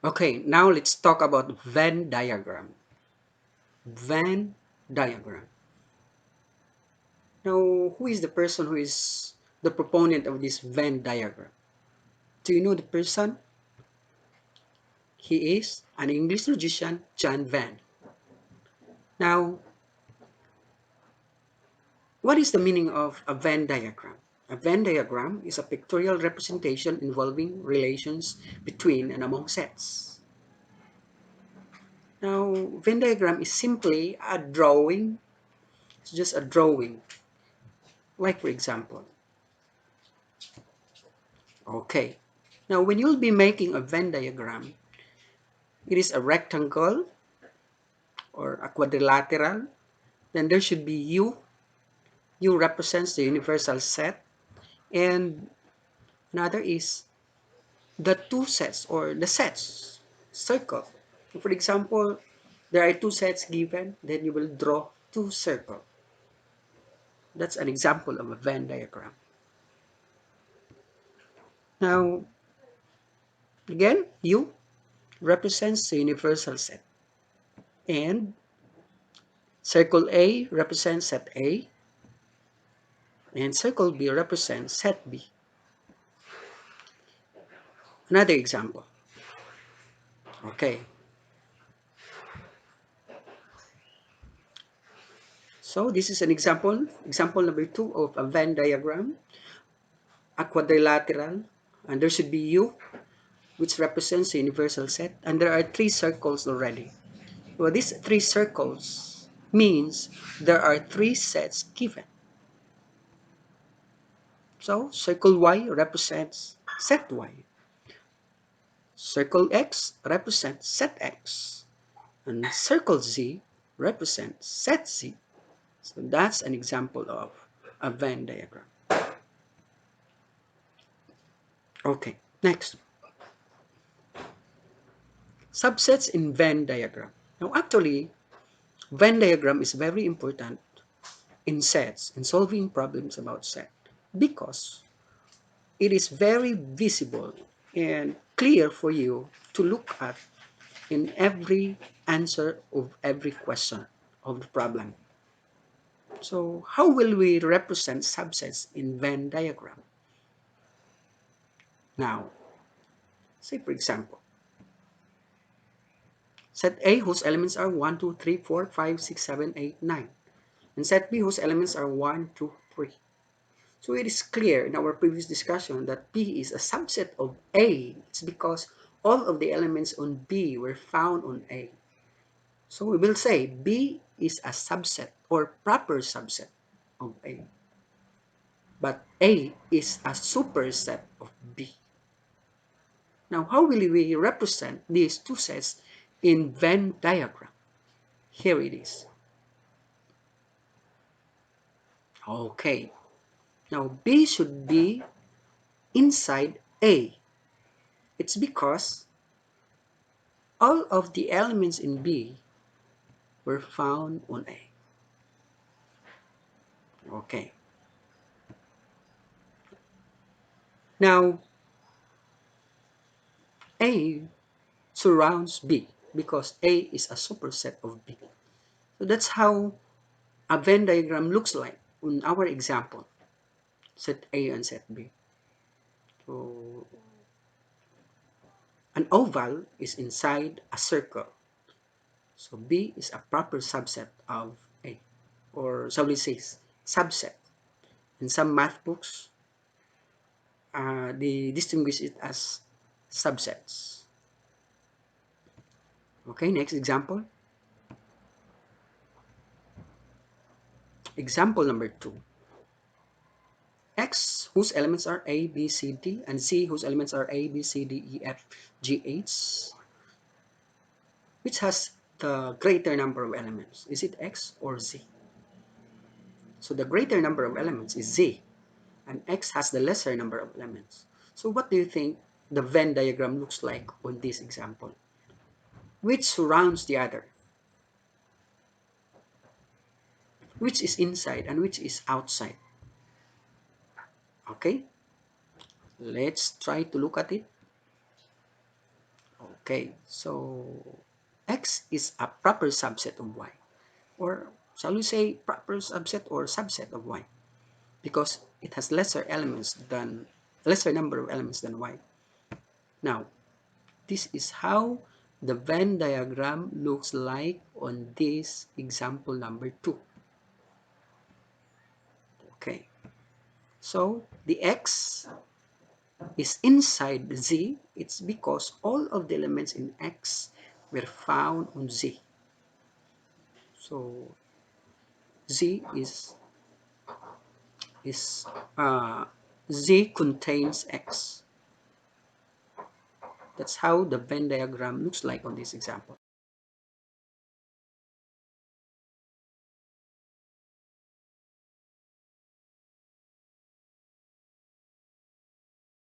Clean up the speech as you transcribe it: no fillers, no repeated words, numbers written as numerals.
Okay, now let's talk about Venn diagram. Venn diagram. Now, who is the person who is the proponent of this Venn diagram? Do you know the person? He is an English logician, John Venn. Now, what is the meaning of a Venn diagram? A Venn diagram is a pictorial representation involving relations between and among sets. Now, Venn diagram is simply a drawing. It's just a drawing. Like for example, okay. Now, when you'll be making a Venn diagram, it is a rectangle or a quadrilateral. Then there should be U. U represents the universal set. And another is the two sets or the sets circle. For example, there are two sets given, then you will draw two circles. That's an example of a Venn diagram. Now, again, U represents the universal set. And circle A represents set A. And circle B represents set B. Another example. Okay. So this is an example. Example number 2 of a Venn diagram. A quadrilateral. And there should be U, which represents the universal set. And there are three circles already. Well, these three circles means there are three sets given. So circle Y represents set Y. Circle X represents set X. And circle Z represents set Z. So that's an example of a Venn diagram. Okay, next. Subsets in Venn diagram. Now actually, Venn diagram is very important in sets, in solving problems about set, because it is very visible and clear for you to look at in every answer of every question of the problem. So how will we represent subsets in Venn diagram? Now, say for example, set A whose elements are 1, 2, 3, 4, 5, 6, 7, 8, 9. And set B whose elements are 1, 2, 3. So it is clear in our previous discussion that B is a subset of A. It's because all of the elements on B were found on A. So we will say B is a subset or proper subset of A. But A is a superset of B. Now, how will we represent these two sets in Venn diagram? Here it is. Okay. Now, B should be inside A. It's because all of the elements in B were found on A. Okay. Now, A surrounds B because A is a superset of B. So that's how a Venn diagram looks like in our example, set A and set B. So an oval is inside a circle. So B is a proper subset of A, or shall we say subset. In some math books, they distinguish it as subsets. Okay, next example. Example number 2. X whose elements are A, B, C, D, and Z whose elements are A, B, C, D, E, F, G, H. Which has the greater number of elements? Is it X or Z? So the greater number of elements is Z, and X has the lesser number of elements. So what do you think the Venn diagram looks like on this example? Which surrounds the other? Which is inside and which is outside? Okay, let's try to look at it. Okay, so X is a proper subset of Y, or shall we say proper subset or subset of Y, because it has lesser number of elements than Y. Now, this is how the Venn diagram looks like on this example number 2. Okay, so the X is inside Z. It's because all of the elements in X were found on Z. So Z is Z contains X. That's how the Venn diagram looks like on this example.